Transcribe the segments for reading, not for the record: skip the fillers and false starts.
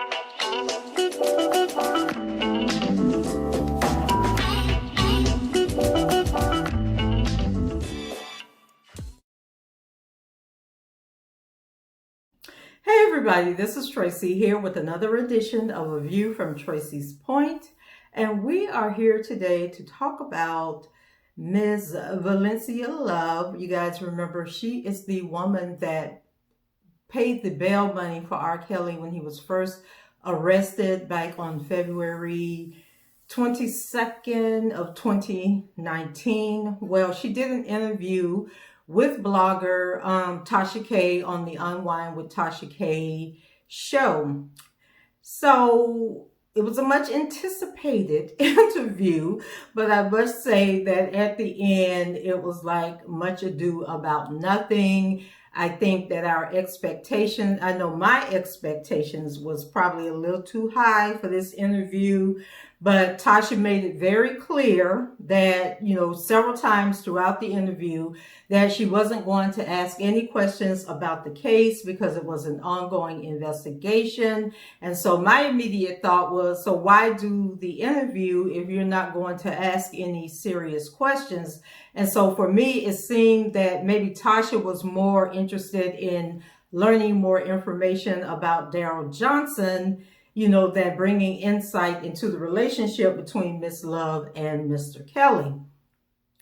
Hey everybody, this is Tracy here with another edition of A View from Tracy's Point. And we are here today to talk about Ms. Valencia Love. You guys remember she is the woman that paid the bail money for R. Kelly when he was first arrested back on February 22nd of 2019. Well, she did an interview with blogger Tasha K on the Unwind with Tasha K show. So it was a much anticipated interview, but I must say that at the end, it was like much ado about nothing. I think that our expectations, I know my expectations was probably a little too high for this interview, but Tasha made it very clear that, several times throughout the interview that she wasn't going to ask any questions about the case because it was an ongoing investigation. And so my immediate thought was, so why do the interview if you're not going to ask any serious questions? And so for me, it seemed that maybe Tasha was more interested in learning more information about Daryl Johnson, than bringing insight into the relationship between Miss Love and Mr. Kelly.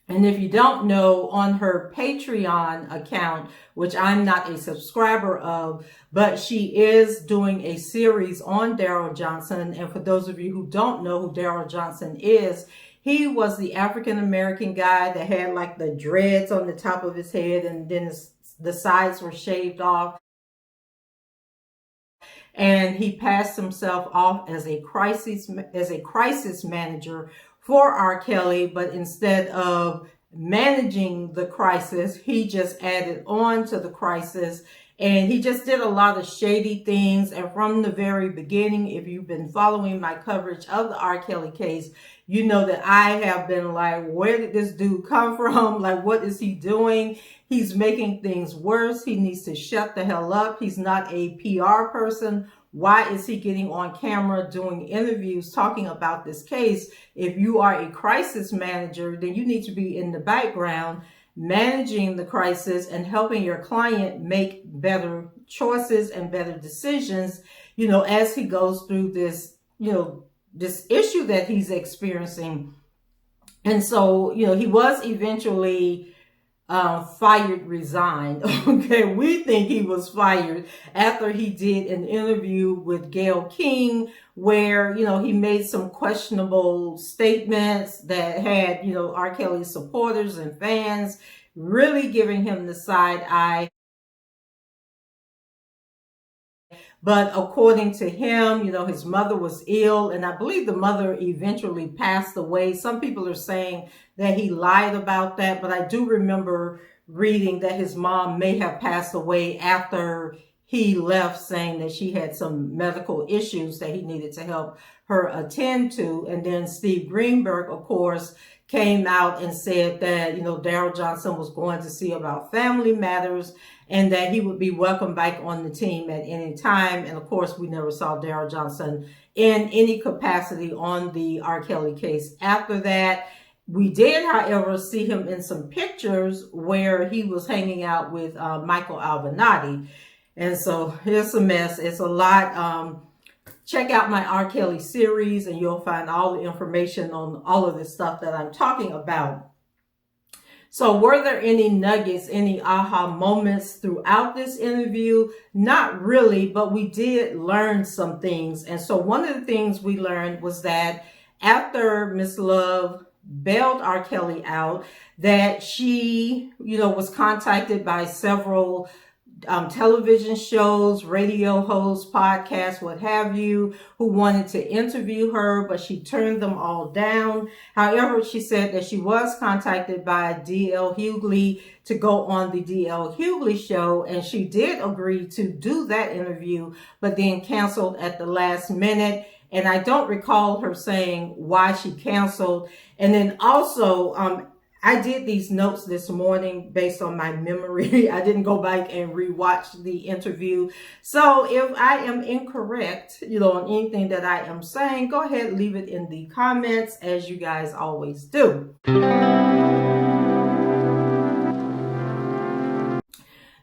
And if you don't know, on her Patreon account, which I'm not a subscriber of, but she is doing a series on Daryl Johnson. And for those of you who don't know who Daryl Johnson is, he was the African-American guy that had like the dreads on the top of his head and then the sides were shaved off. And he passed himself off as a crisis manager for R. Kelly, but instead of managing the crisis, he just added on to the crisis. And he just did a lot of shady things. And from the very beginning, if you've been following my coverage of the R. Kelly case, you know that I have been like, where did this dude come from? Like, what is he doing? He's making things worse. He needs to shut the hell up. He's not a PR person. Why is he getting on camera doing interviews talking about this case? If you are a crisis manager, then you need to be in the background managing the crisis and helping your client make better choices and better decisions, as he goes through this, this issue that he's experiencing. And so, he was eventually resigned. Okay, we think he was fired after he did an interview with Gayle King where, he made some questionable statements that had, R. Kelly's supporters and fans really giving him the side eye. But according to him, his mother was ill, and I believe the mother eventually passed away. Some people are saying that he lied about that, but I do remember reading that his mom may have passed away after he left, saying that she had some medical issues that he needed to help her attend to. And then Steve Greenberg, of course, came out and said that, Daryl Johnson was going to see about family matters and that he would be welcome back on the team at any time. And of course, we never saw Daryl Johnson in any capacity on the R. Kelly case after that. We did, however, see him in some pictures where he was hanging out with Michael Avenatti. And so it's a mess. It's a lot. Check out my R. Kelly series and you'll find all the information on all of this stuff that I'm talking about. So were there any nuggets, any aha moments throughout this interview? Not really, but we did learn some things. And so one of the things we learned was that after Miss Love bailed R. Kelly out, that she, was contacted by several television shows, radio hosts, podcasts, what have you, who wanted to interview her, but she turned them all down. However, she said that she was contacted by D.L. Hughley to go on the D.L. Hughley show, and she did agree to do that interview, but then canceled at the last minute. And I don't recall her saying why she canceled. And then also, I did these notes this morning based on my memory. I didn't go back and rewatch the interview. So if I am incorrect, on anything that I am saying, go ahead, leave it in the comments as you guys always do.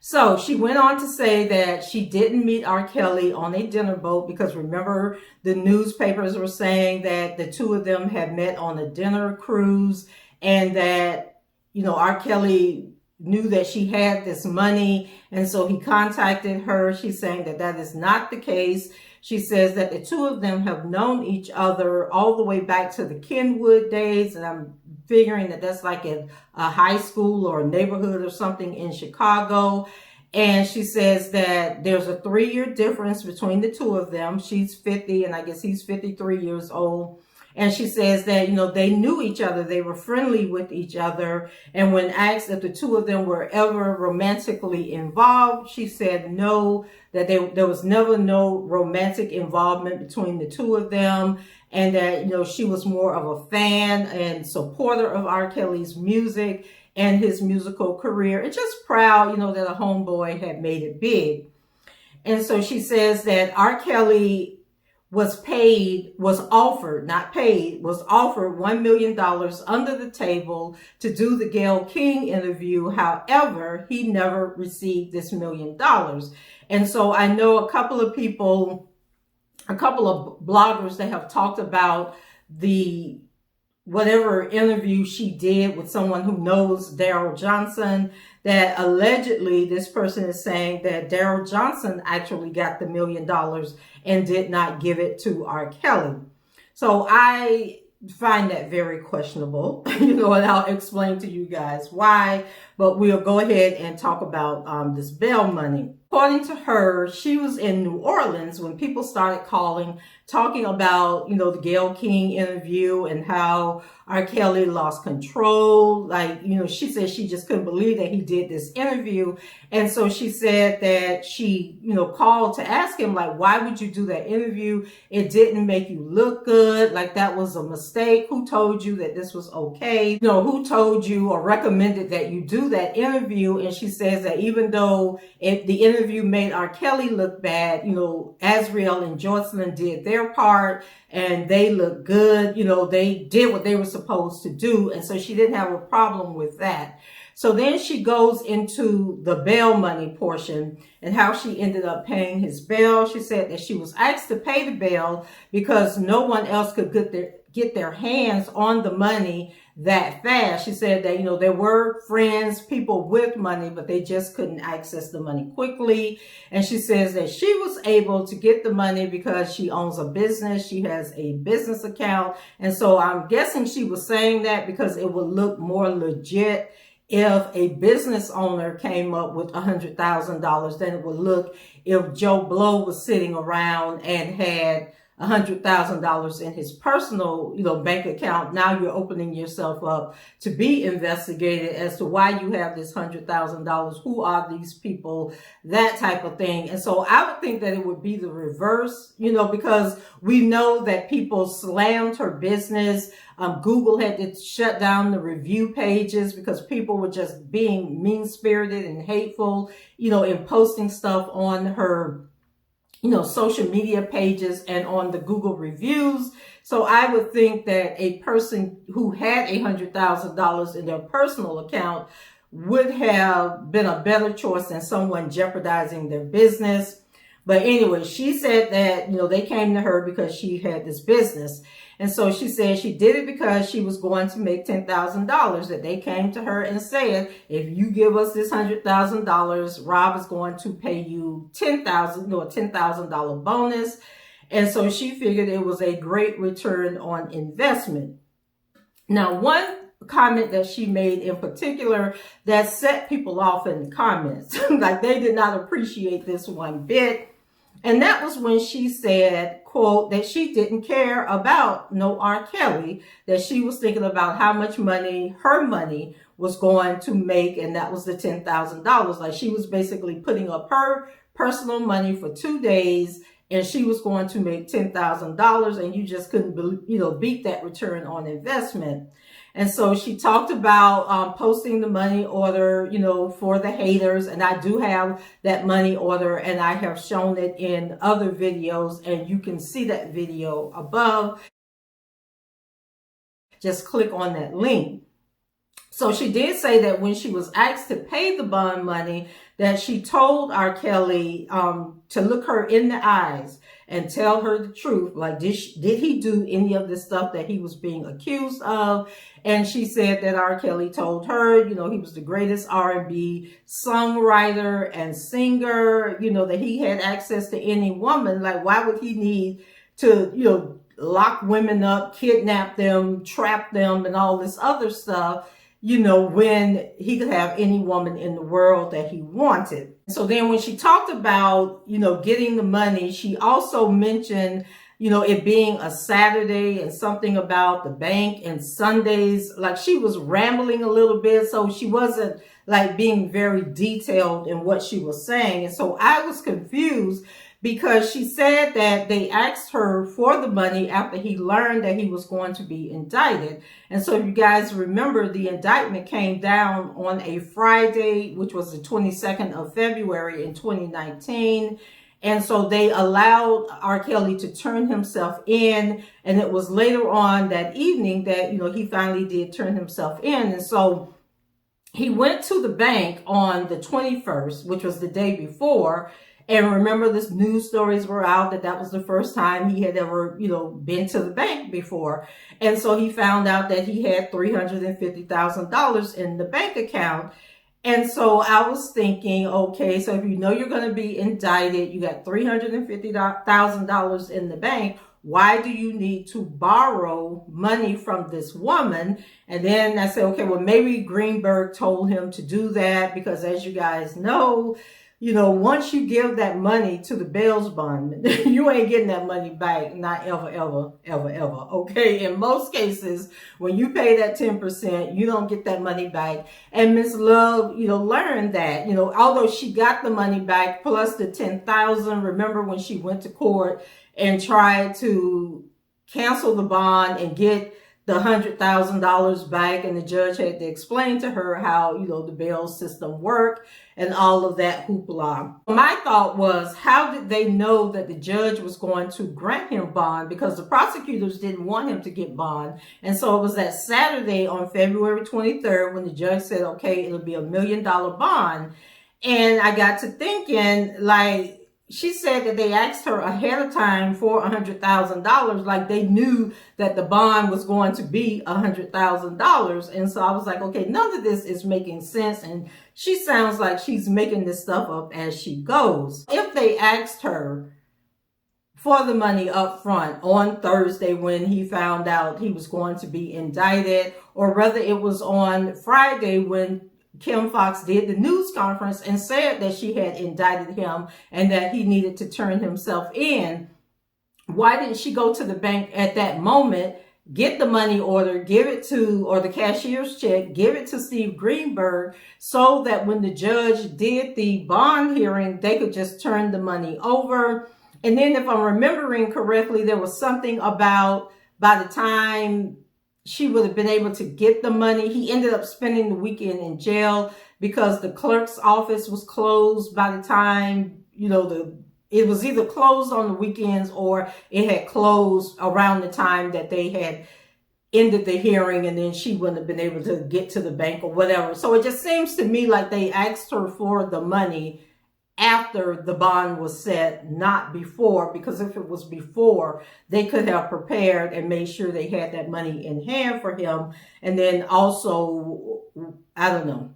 So she went on to say that she didn't meet R. Kelly on a dinner boat because remember the newspapers were saying that the two of them had met on a dinner cruise and that, R. Kelly knew that she had this money and so he contacted her. She's saying that that is not the case. She says that the two of them have known each other all the way back to the Kenwood days, and I'm figuring that that's like at a high school or a neighborhood or something in Chicago. And she says that there's a 3-year difference between the two of them. She's 50 and I guess he's 53 years old. And she says that, they knew each other. They were friendly with each other. And when asked if the two of them were ever romantically involved, she said no, that there was never no romantic involvement between the two of them. And that, she was more of a fan and supporter of R. Kelly's music and his musical career. And just proud, that a homeboy had made it big. And so she says that R. Kelly was offered $1 million under the table to do the Gayle King interview. However, he never received this $1 million. And so I know a couple of bloggers that have talked about the whatever interview she did with someone who knows Daryl Johnson, that allegedly this person is saying that Daryl Johnson actually got the $1 million and did not give it to R. Kelly. So I find that very questionable, and I'll explain to you guys why, but we'll go ahead and talk about this bail money. According to her, she was in New Orleans when people started talking about, the Gayle King interview and how R. Kelly lost control. Like, she said she just couldn't believe that he did this interview. And so she said that she, called to ask him, like, why would you do that interview? It didn't make you look good. Like, that was a mistake. Who told you that this was okay? Who told you or recommended that you do that interview? And she says that even though the interview made R. Kelly look bad, Azriel and Jocelyn did their part and they looked good. They did what they were supposed to do. And so she didn't have a problem with that. So then she goes into the bail money portion and how she ended up paying his bail. She said that she was asked to pay the bail because no one else could get their hands on the money that fast. She said that, there were friends, people with money, but they just couldn't access the money quickly. And she says that she was able to get the money because she owns a business. She has a business account. And so I'm guessing she was saying that because it would look more legit if a business owner came up with $100,000 than it would look if Joe Blow was sitting around and had $100,000 in his personal, bank account. Now you're opening yourself up to be investigated as to why you have this $100,000. Who are these people? That type of thing. And so I would think that it would be the reverse, because we know that people slammed her business. Google had to shut down the review pages because people were just being mean-spirited and hateful, in posting stuff on her social media pages and on the Google reviews. So I would think that a person who had $100,000 in their personal account would have been a better choice than someone jeopardizing their business. But anyway, she said that, they came to her because she had this business. And so she said she did it because she was going to make $10,000, that they came to her and said, if you give us this $100,000, Rob is going to pay you a $10,000 bonus. And so she figured it was a great return on investment. Now, one comment that she made in particular that set people off in the comments, like they did not appreciate this one bit. And that was when she said, quote, that she didn't care about no R. Kelly, that she was thinking about how much money her money was going to make. And that was the $10,000. Like she was basically putting up her personal money for 2 days and she was going to make $10,000 and you just couldn't, beat that return on investment. And so she talked about posting the money order, for the haters. And I do have that money order, and I have shown it in other videos, and you can see that video above. Just click on that link. So she did say that when she was asked to pay the bond money, that she told R. Kelly to look her in the eyes and tell her the truth. Like, did he do any of the stuff that he was being accused of? And she said that R. Kelly told her, he was the greatest R&B songwriter and singer, that he had access to any woman. Like, why would he need to, lock women up, kidnap them, trap them, and all this other stuff, when he could have any woman in the world that he wanted. So then when she talked about, getting the money, she also mentioned, it being a Saturday and something about the bank and Sundays. Like, she was rambling a little bit, so she wasn't like being very detailed in what she was saying. And so I was confused, because she said that they asked her for the money after he learned that he was going to be indicted. And so if you guys remember, the indictment came down on a Friday, which was the 22nd of February in 2019. And so they allowed R. Kelly to turn himself in. And it was later on that evening that, he finally did turn himself in. And so he went to the bank on the 21st, which was the day before. And remember, this news stories were out that was the first time he had ever, been to the bank before. And so he found out that he had $350,000 in the bank account. And so I was thinking, okay, so if you're going to be indicted, you got $350,000 in the bank. Why do you need to borrow money from this woman? And then I said, okay, well, maybe Greenberg told him to do that, because as you guys know, once you give that money to the bail bond, you ain't getting that money back. Not ever, ever, ever, ever. Okay. In most cases, when you pay that 10%, you don't get that money back. And Miss Love, learned that, although she got the money back plus the $10,000, remember when she went to court and tried to cancel the bond and get the $100,000 back, and the judge had to explain to her how, the bail system worked and all of that hoopla. My thought was, how did they know that the judge was going to grant him bond? Because the prosecutors didn't want him to get bond. And so it was that Saturday on February 23rd when the judge said, okay, it'll be $1 million bond. And I got to thinking, like, she said that they asked her ahead of time for $100,000, like they knew that the bond was going to be $100,000. And so I was like, okay, none of this is making sense. And she sounds like she's making this stuff up as she goes. If they asked her for the money up front on Thursday when he found out he was going to be indicted, or whether it was on Friday when Kim Fox did the news conference and said that she had indicted him and that he needed to turn himself in, why didn't she go to the bank at that moment, get the money order, give it to, or the cashier's check, give it to Steve Greenberg, so that when the judge did the bond hearing, they could just turn the money over? And then if I'm remembering correctly, there was something about by the time she would have been able to get the money, he ended up spending the weekend in jail because the clerk's office was closed by the time, it was either closed on the weekends or it had closed around the time that they had ended the hearing, and then she wouldn't have been able to get to the bank or whatever. So it just seems to me like they asked her for the money after the bond was set, not before, because if it was before, they could have prepared and made sure they had that money in hand for him. And then also, I don't know,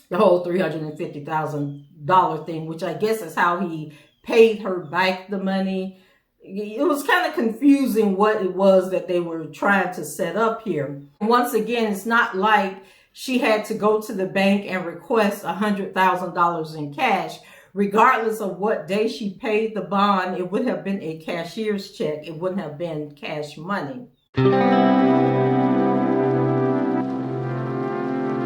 the whole $350,000 thing, which I guess is how he paid her back the money. It was kind of confusing what it was that they were trying to set up here. Once again, it's not like she had to go to the bank and request $100,000 in cash. Regardless of what day she paid the bond, it would have been a cashier's check. It wouldn't have been cash money.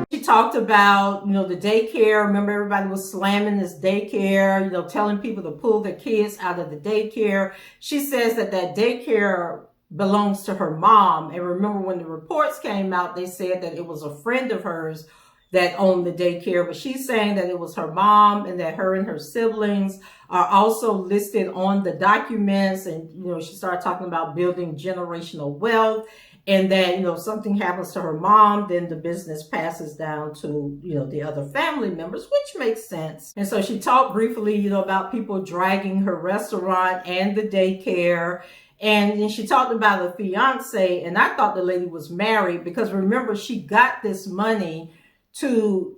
She talked about, the daycare. Remember, everybody was slamming this daycare, telling people to pull their kids out of the daycare. She says that daycare belongs to her mom. And remember, when the reports came out, they said that it was a friend of hers that owned the daycare, but she's saying that it was her mom and that her and her siblings are also listed on the documents. And, she started talking about building generational wealth, and that, if something happens to her mom, then the business passes down to, the other family members, which makes sense. And so she talked briefly, about people dragging her restaurant and the daycare. And then she talked about a fiance, and I thought the lady was married, because remember, she got this money to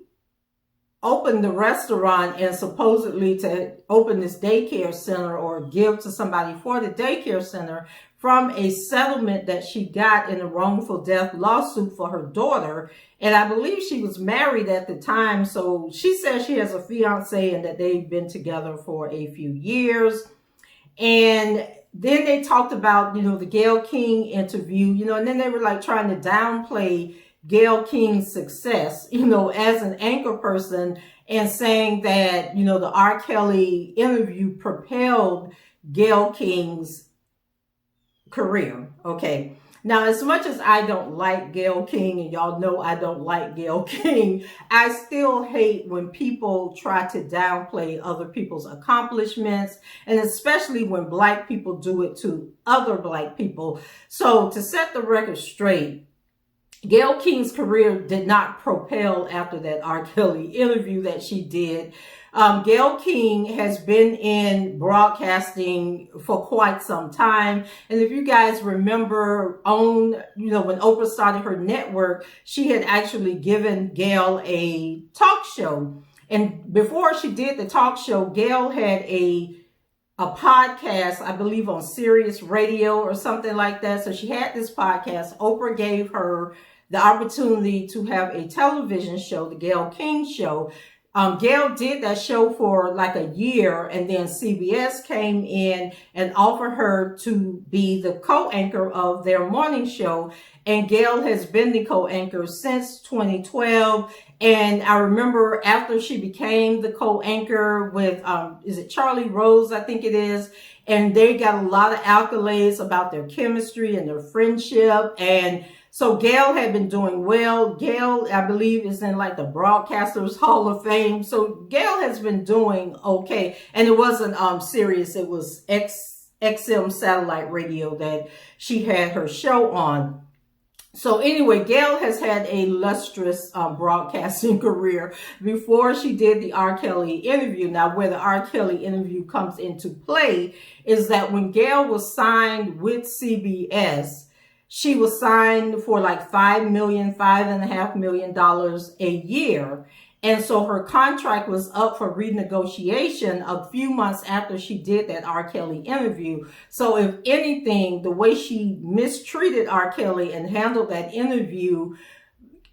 open the restaurant and supposedly to open this daycare center, or give to somebody for the daycare center, from a settlement that she got in a wrongful death lawsuit for her daughter. And I believe she was married at the time. So she says she has a fiance and that they've been together for a few years. And then they talked about, the Gayle King interview, and then they were like trying to downplay Gayle King's success, as an anchor person, and saying that, the R. Kelly interview propelled Gayle King's career. Okay. Now, as much as I don't like Gayle King, and y'all know I don't like Gayle King, I still hate when people try to downplay other people's accomplishments, and especially when Black people do it to other Black people. So to set the record straight, Gayle King's career did not propel after that R. Kelly interview that she did. Gayle King has been in broadcasting for quite some time. And if you guys remember when Oprah started her network, she had actually given Gayle a talk show. And before she did the talk show, Gayle had a podcast, I believe on Sirius Radio or something like that. So she had this podcast. Oprah gave her the opportunity to have a television show, the Gayle King Show. Gayle did that show for like a year, and then CBS came in and offered her to be the co-anchor of their morning show. And Gayle has been the co-anchor since 2012. And I remember after she became the co-anchor with, is it Charlie Rose? I think it is. And they got a lot of accolades about their chemistry and their friendship. And so Gayle had been doing well. Gayle, I believe, is in like the Broadcasters Hall of Fame. So Gayle has been doing okay. And it wasn't Sirius. It was XM satellite radio that she had her show on. So anyway, Gayle has had a lustrous broadcasting career before she did the R. Kelly interview. Now, where the R. Kelly interview comes into play is that when Gayle was signed with CBS, she was signed for like $5.5 million a year. And so her contract was up for renegotiation a few months after she did that R. Kelly interview. So if anything, the way she mistreated R. Kelly and handled that interview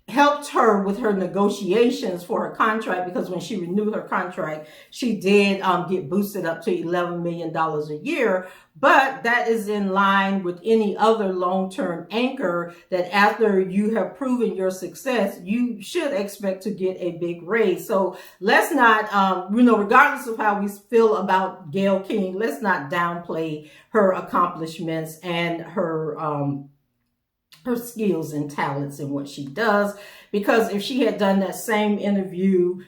helped her with her negotiations for her contract, because when she renewed her contract, she did get boosted up to $11 million a year. But that is in line with any other long-term anchor, that after you have proven your success, you should expect to get a big raise. So let's not, regardless of how we feel about Gayle King, let's not downplay her accomplishments and her skills and talents and what she does. Because if she had done that same interview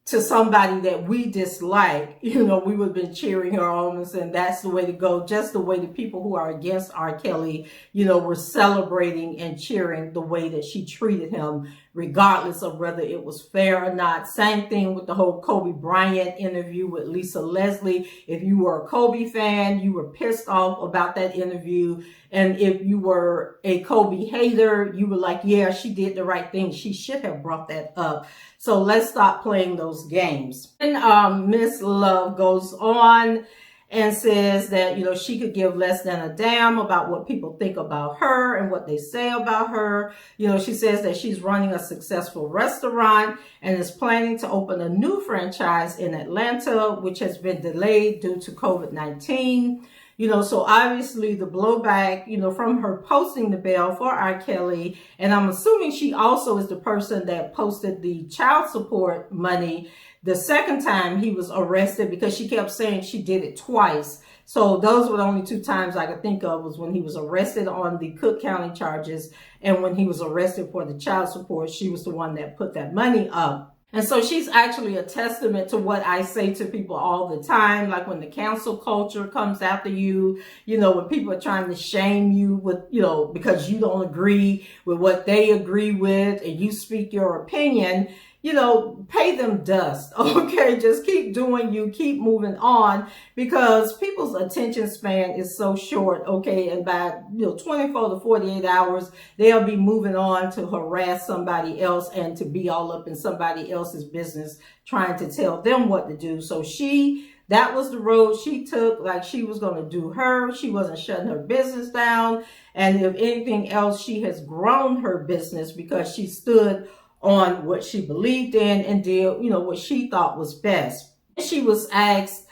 to somebody that we dislike, we would have been cheering her on and saying that's the way to go. Just the way the people who are against R. Kelly, were celebrating and cheering the way that she treated him, regardless of whether it was fair or not. Same thing with the whole Kobe Bryant interview with Lisa Leslie. If you were a Kobe fan, you were pissed off about that interview. And if you were a Kobe hater, you were like, yeah, she did the right thing. She should have brought that up. So let's stop playing those games. And Miss Love goes on and says that, she could give less than a damn about what people think about her and what they say about her. She says that she's running a successful restaurant and is planning to open a new franchise in Atlanta, which has been delayed due to COVID-19. So obviously the blowback, from her posting the bail for R. Kelly, and I'm assuming she also is the person that posted the child support money the second time he was arrested, because she kept saying she did it twice. So those were the only two times I could think of, was when he was arrested on the Cook County charges and when he was arrested for the child support. She was the one that put that money up. And so she's actually a testament to what I say to people all the time. Like when the cancel culture comes after you, when people are trying to shame you with, because you don't agree with what they agree with and you speak your opinion, pay them dust. Okay. Just keep doing you, keep moving on, because people's attention span is so short. Okay. And by, 24 to 48 hours, they'll be moving on to harass somebody else and to be all up in somebody else's business, trying to tell them what to do. So that was the road she took. Like, she was going to do her. She wasn't shutting her business down. And if anything else, she has grown her business because she stood on what she believed in and did, what she thought was best. She was asked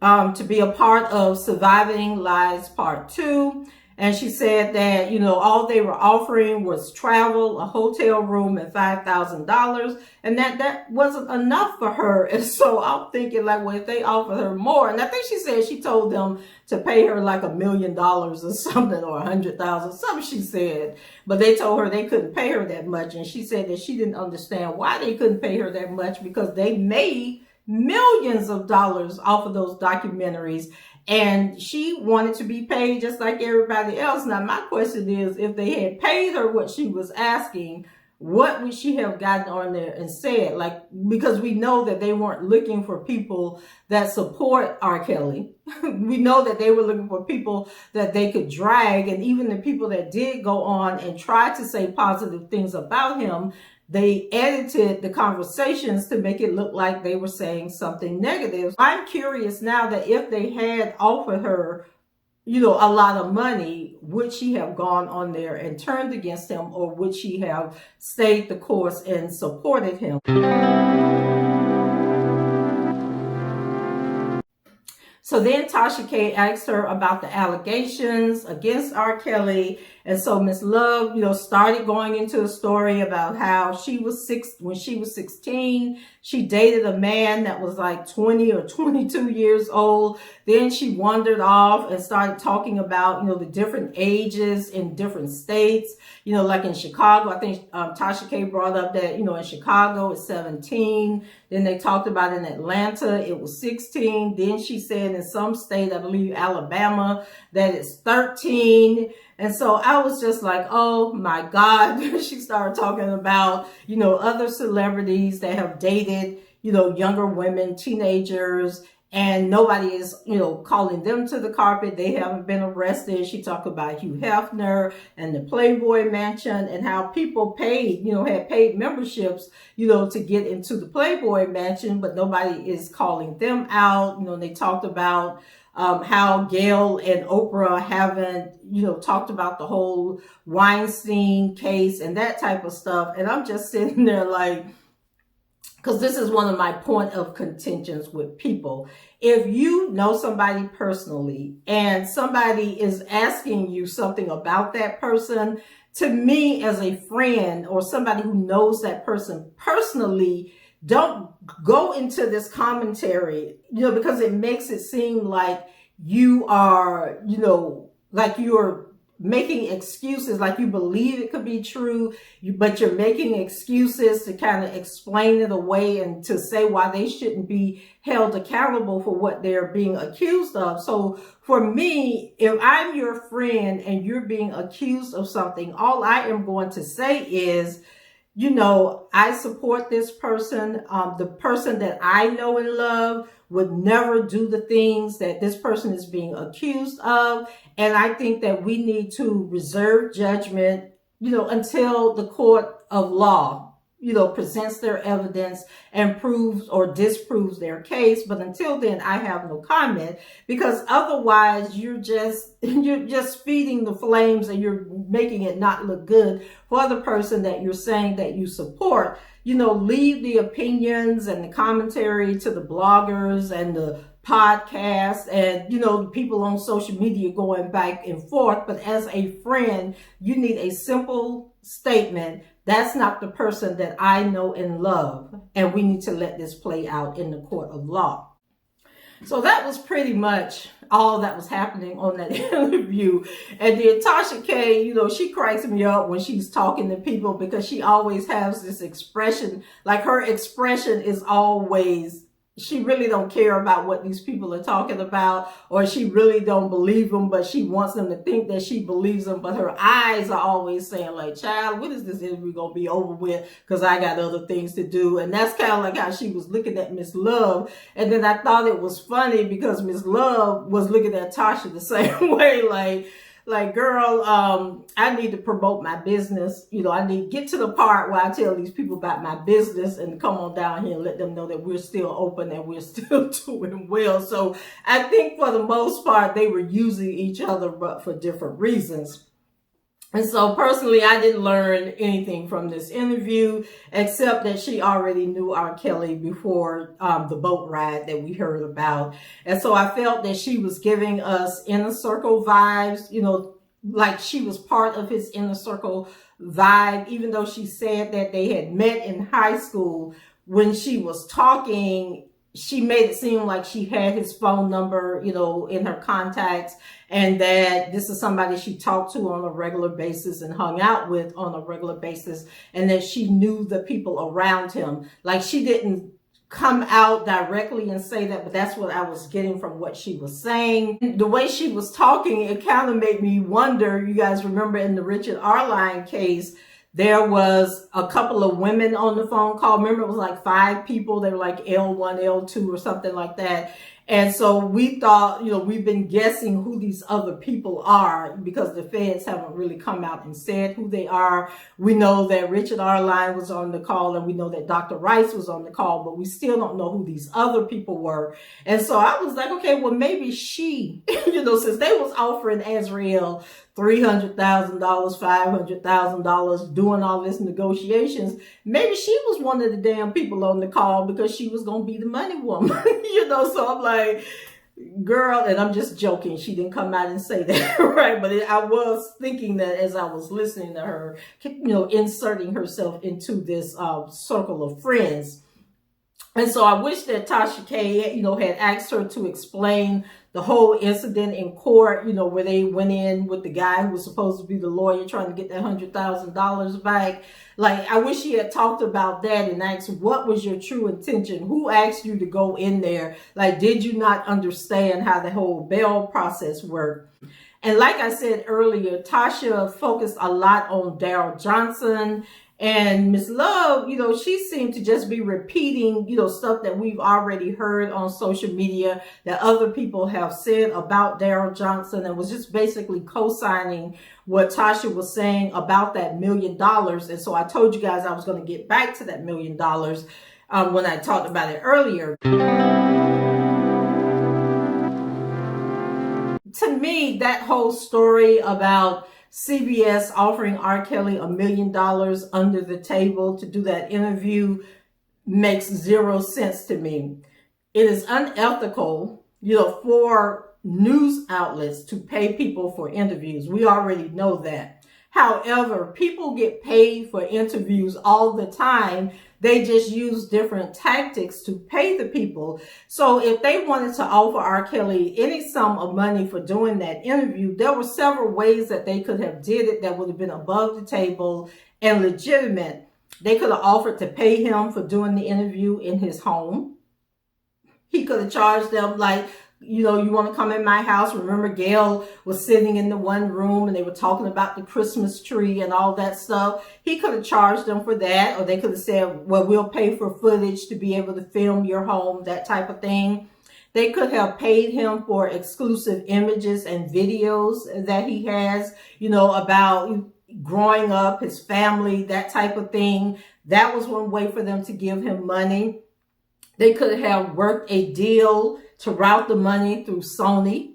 to be a part of Surviving Lies Part 2. And she said that, all they were offering was travel, a hotel room, and $5,000. And that wasn't enough for her. And so I'm thinking, like, well, if they offered her more, and I think she said she told them to pay her like $1 million or something, or 100,000, something she said. But they told her they couldn't pay her that much. And she said that she didn't understand why they couldn't pay her that much, because they made millions of dollars off of those documentaries. And she wanted to be paid just like everybody else. Now, my question is, if they had paid her what she was asking, what would she have gotten on there and said? Like, because we know that they weren't looking for people that support R. Kelly. We know that they were looking for people that they could drag. And even the people that did go on and try to say positive things about him, they edited the conversations to make it look like they were saying something negative. I'm curious now that if they had offered her, a lot of money, would she have gone on there and turned against him, or would she have stayed the course and supported him? So then Tasha K asked her about the allegations against R. Kelly. And so Miss Love, started going into a story about how when she was 16, she dated a man that was like 20 or 22 years old. Then she wandered off and started talking about, the different ages in different states. Like in Chicago, I think Tasha K brought up that, in Chicago it's 17. Then they talked about in Atlanta, it was 16. Then she said in some state, I believe Alabama, that it's 13. And so I was just like, oh my God. She started talking about, other celebrities that have dated, younger women, teenagers, and nobody is, calling them to the carpet. They haven't been arrested. She talked about Hugh Hefner and the Playboy Mansion, and how people paid, had paid memberships, to get into the Playboy Mansion, but nobody is calling them out. They talked about how Gail and Oprah haven't, talked about the whole Weinstein case and that type of stuff. And I'm just sitting there like, because this is one of my point of contentions with people. If you know somebody personally and somebody is asking you something about that person, to me as a friend or somebody who knows that person personally, don't go into this commentary, because it makes it seem like you are, like you're making excuses, like you believe it could be true, but you're making excuses to kind of explain it away and to say why they shouldn't be held accountable for what they're being accused of. So for me, if I'm your friend and you're being accused of something, all I am going to say is, I support this person. The person that I know and love would never do the things that this person is being accused of. And I think that we need to reserve judgment, until the court of law, presents their evidence and proves or disproves their case. But until then, I have no comment, because otherwise you're just feeding the flames and you're making it not look good for the person that you're saying that you support. Leave the opinions and the commentary to the bloggers and the podcasts and, people on social media going back and forth. But as a friend, you need a simple statement. That's not the person that I know and love. And we need to let this play out in the court of law. So that was pretty much all that was happening on that interview. And then Tasha K, she cracks me up when she's talking to people because she always has this expression, like her expression is always, she really don't care about what these people are talking about, or she really don't believe them, but she wants them to think that she believes them. But her eyes are always saying like, child, when is this interview going to be over with? Because I got other things to do. And that's kind of like how she was looking at Miss Love. And then I thought it was funny because Miss Love was looking at Tasha the same way, like, girl, I need to promote my business. I need to get to the part where I tell these people about my business and come on down here and let them know that we're still open and we're still doing well. So I think for the most part, they were using each other, but for different reasons. And so personally, I didn't learn anything from this interview, except that she already knew R. Kelly before the boat ride that we heard about. And so I felt that she was giving us inner circle vibes, like she was part of his inner circle vibe, even though she said that they had met in high school. When she was talking, she made it seem like she had his phone number, in her contacts, and that this is somebody she talked to on a regular basis and hung out with on a regular basis, and that she knew the people around him. Like, she didn't come out directly and say that, but that's what I was getting from what she was saying. The way she was talking, it kind of made me wonder. You guys remember in the Richard Arline case, there was a couple of women on the phone call. Remember, it was like 5 people. They were like L1, L2 or something like that. And so we thought, we've been guessing who these other people are because the feds haven't really come out and said who they are. We know that Richard Arline was on the call, and we know that Dr. Rice was on the call, but we still don't know who these other people were. And so I was like, okay, well, maybe she, since they was offering Azriel $300,000, $500,000, doing all this negotiations, maybe she was one of the damn people on the call because she was going to be the money woman, so I'm like, girl, and I'm just joking. She didn't come out and say that, right? But I was thinking that as I was listening to her, inserting herself into this circle of friends. And so I wish that Tasha K, had asked her to explain the whole incident in court, where they went in with the guy who was supposed to be the lawyer trying to get that $100,000 back. Like, I wish she had talked about that and asked, what was your true intention? Who asked you to go in there? Like, did you not understand how the whole bail process worked? And like I said earlier, Tasha focused a lot on Daryl Johnson. And Miss Love, she seemed to just be repeating, stuff that we've already heard on social media that other people have said about Daryl Johnson, and was just basically co-signing what Tasha was saying about that $1 million. And so I told you guys I was going to get back to that $1 million when I talked about it earlier. To me, that whole story about CBS offering R. Kelly $1 million under the table to do that interview makes zero sense to me. It is unethical, for news outlets to pay people for interviews. We already know that. However, people get paid for interviews all the time. They just use different tactics to pay the people. So if they wanted to offer R. Kelly any sum of money for doing that interview, there were several ways that they could have did it that would have been above the table and legitimate. They could have offered to pay him for doing the interview in his home. He could have charged them like, you want to come in my house. Remember, Gail was sitting in the one room and they were talking about the Christmas tree and all that stuff. He could have charged them for that, or they could have said, well, we'll pay for footage to be able to film your home, that type of thing. They could have paid him for exclusive images and videos that he has, about growing up, his family, that type of thing. That was one way for them to give him money. They could have worked a deal to route the money through Sony.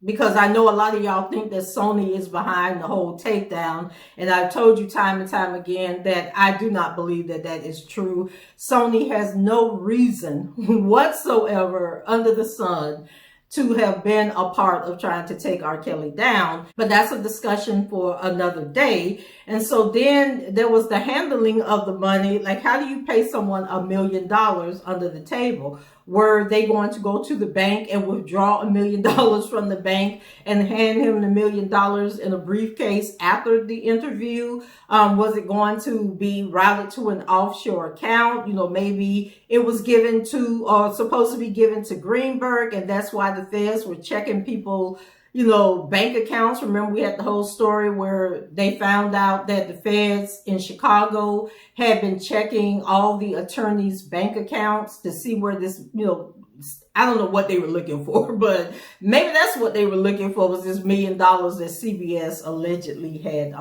because I know a lot of y'all think that Sony is behind the whole takedown. And I've told you time and time again that I do not believe that that is true. Sony has no reason whatsoever under the sun to have been a part of trying to take R. Kelly down. But that's a discussion for another day. And so then there was the handling of the money. Like, how do you pay someone $1 million under the table? Were they going to go to the bank and withdraw $1 million from the bank and hand him the $1 million in a briefcase after the interview? Was it going to be routed to an offshore account? You know, maybe it was given to, or supposed to be given to Greenberg, and that's why the feds were checking people, you know, bank accounts. Remember, we had the whole story where they found out that the feds in Chicago had been checking all the attorneys' bank accounts to see where this, you know, I don't know what they were looking for, but maybe that's what they were looking for, was this $1 million that CBS allegedly had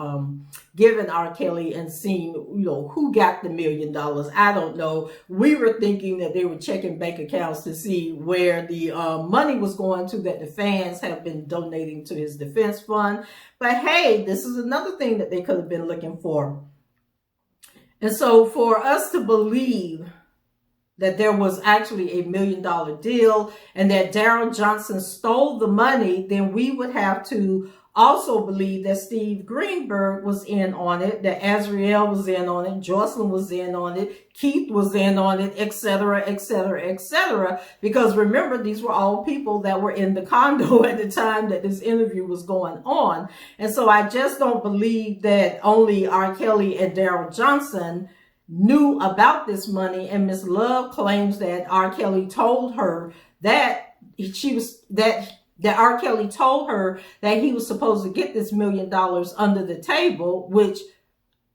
given R. Kelly, and seen, you know, who got the $1 million. I don't know. We were thinking that they were checking bank accounts to see where the money was going to that the fans have been donating to his defense fund. But hey, this is another thing that they could have been looking for. And so for us to believe that there was actually a $1 million deal and that Daryl Johnson stole the money, then we would have to also believe that Steve Greenberg was in on it, that Azriel was in on it, Jocelyn was in on it, Keith was in on it, etc., etc., etc. Because remember, these were all people that were in the condo at the time that this interview was going on. And so I just don't believe that only R. Kelly and Daryl Johnson knew about this money. And Miss Love claims that R. Kelly told her that R. Kelly told her that he was supposed to get this $1 million under the table, which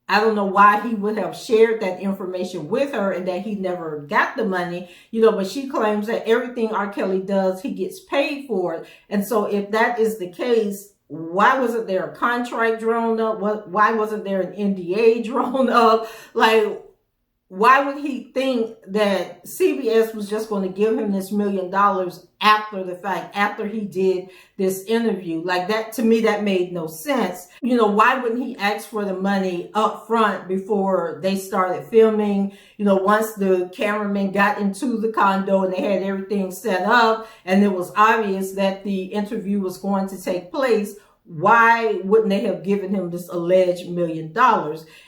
I don't know why he would have shared that information with her, and that he never got the money, you know, but she claims that everything R. Kelly does, he gets paid for it. And so if that is the case, why wasn't there a contract drawn up? Why wasn't there an NDA drawn up? Like, why would he think that CBS was just going to give him this $1 million after the fact, after he did this interview? Like, that, to me, that made no sense. You know, why wouldn't he ask for the money up front before they started filming? You know, once the cameraman got into the condo and they had everything set up and it was obvious that the interview was going to take place, why wouldn't they have given him this alleged $1 million?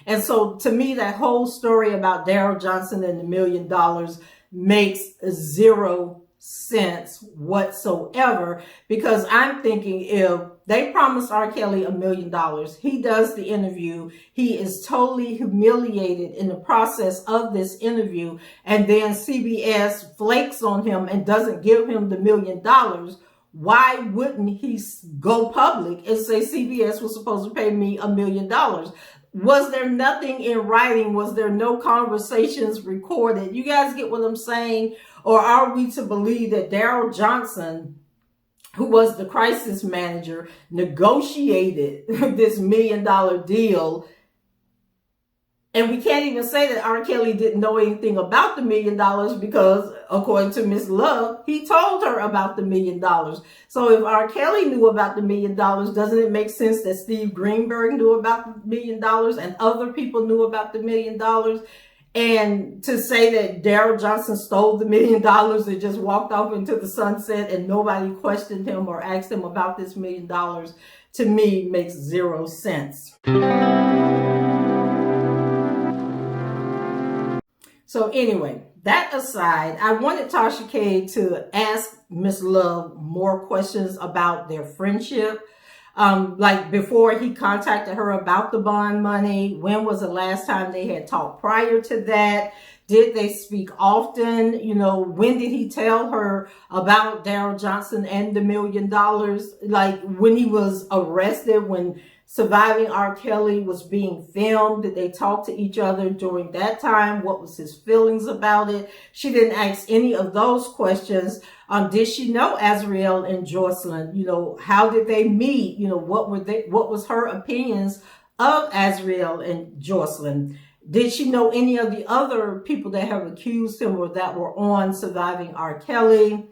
And so to me, that whole story about Daryl Johnson and the $1 million makes zero sense whatsoever, because I'm thinking, if they promised R. Kelly $1 million, he does the interview, he is totally humiliated in the process of this interview, and then CBS flakes on him and doesn't give him the $1 million, why wouldn't he go public and say CBS was supposed to pay me $1 million? Was there nothing in writing? Was there no conversations recorded? You guys get what I'm saying? Or are we to believe that Daryl Johnson, who was the crisis manager, negotiated this $1 million deal? And we can't even say that R. Kelly didn't know anything about the $1 million, because according to Miss Love, he told her about the $1 million. So if R. Kelly knew about the $1 million, doesn't it make sense that Steve Greenberg knew about the $1 million and other people knew about the $1 million? And to say that Daryl Johnson stole the $1 million and just walked off into the sunset and nobody questioned him or asked him about this $1 million, to me makes zero sense. So anyway, that aside, I wanted Tasha K to ask Miss Love more questions about their friendship. Like, before he contacted her about the bond money, when was the last time they had talked prior to that? Did they speak often? You know, when did he tell her about Daryl Johnson and the $1 million? Like, when he was arrested, when Surviving R. Kelly was being filmed, did they talk to each other during that time? What was his feelings about it? She didn't ask any of those questions. Did she know Azriel and Jocelyn? You know, how did they meet? You know, what was her opinions of Azriel and Jocelyn? Did she know any of the other people that have accused him or that were on Surviving R. Kelly?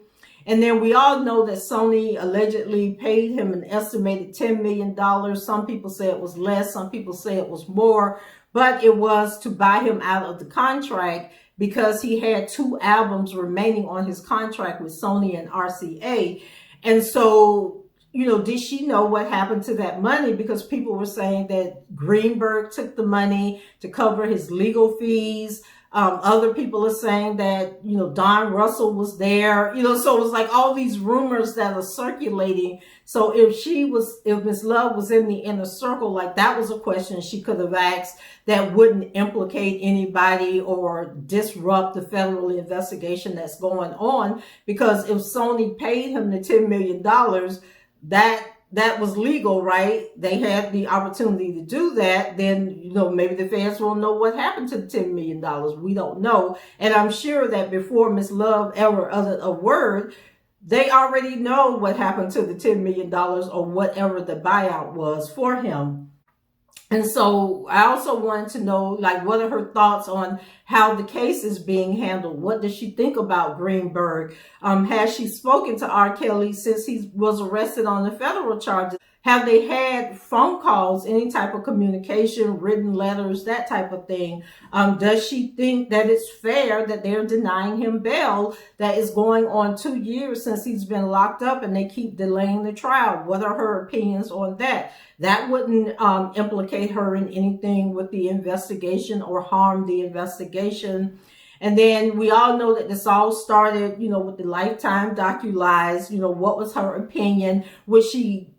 And then we all know that Sony allegedly paid him an estimated $10 million. Some people say it was less, some people say it was more, but it was to buy him out of the contract because he had 2 albums remaining on his contract with Sony and RCA. And so, did she know what happened to that money? Because people were saying that Greenberg took the money to cover his legal fees. Other people are saying that, Don Russell was there, so it was like all these rumors that are circulating. So if Miss Love was in the inner circle, like that was a question she could have asked that wouldn't implicate anybody or disrupt the federal investigation that's going on. Because if Sony paid him the $10 million, that was legal, right? They had the opportunity to do that. Then, maybe the fans will know what happened to the $10 million. We don't know. And I'm sure that before Miss Love ever uttered a word, they already know what happened to the $10 million or whatever the buyout was for him. And so I also wanted to know, like, what are her thoughts on how the case is being handled? What does she think about Greenberg? Has she spoken to R. Kelly since he was arrested on the federal charges? Have they had phone calls, any type of communication, written letters, that type of thing? Does she think that it's fair that they're denying him bail that is going on 2 years since he's been locked up and they keep delaying the trial? What are her opinions on that? That wouldn't implicate her in anything with the investigation or harm the investigation. And then we all know that this all started, with the Lifetime docu-lies. What was her opinion? Was she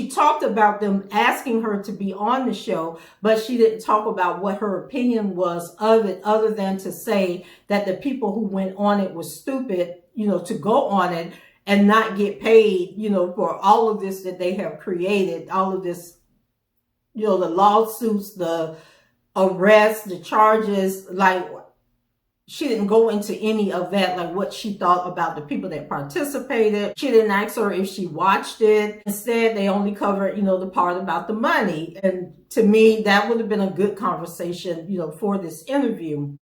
talked about them asking her to be on the show, but she didn't talk about what her opinion was of it, other than to say that the people who went on it were stupid, to go on it and not get paid, for all of this that they have created, all of this, the lawsuits, the arrests, the charges. Like, she didn't go into any of that, like what she thought about the people that participated. She didn't ask her if she watched it. Instead, they only covered, the part about the money. And to me, that would have been a good conversation, for this interview.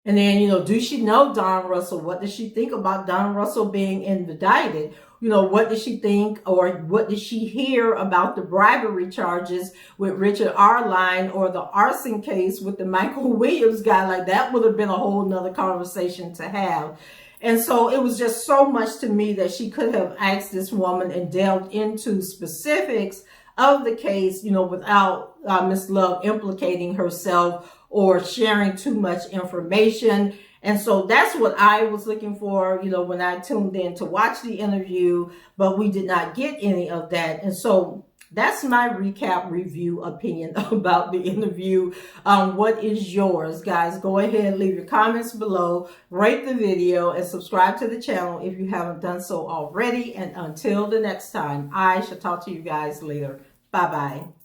And then, do she know Don Russell? What does she think about Don Russell being indicted? What does she think, or what did she hear about the bribery charges with Richard Arline, or the arson case with the Michael Williams guy? Like, that would have been a whole nother conversation to have. And so it was just so much to me that she could have asked this woman and delved into specifics of the case, without Miss Love implicating herself or sharing too much information. And so that's what I was looking for, when I tuned in to watch the interview, but we did not get any of that. And so that's my recap review opinion about the interview. What is yours, guys? Go ahead, leave your comments below, rate the video, and subscribe to the channel if you haven't done so already. And until the next time, I shall talk to you guys later. Bye-bye.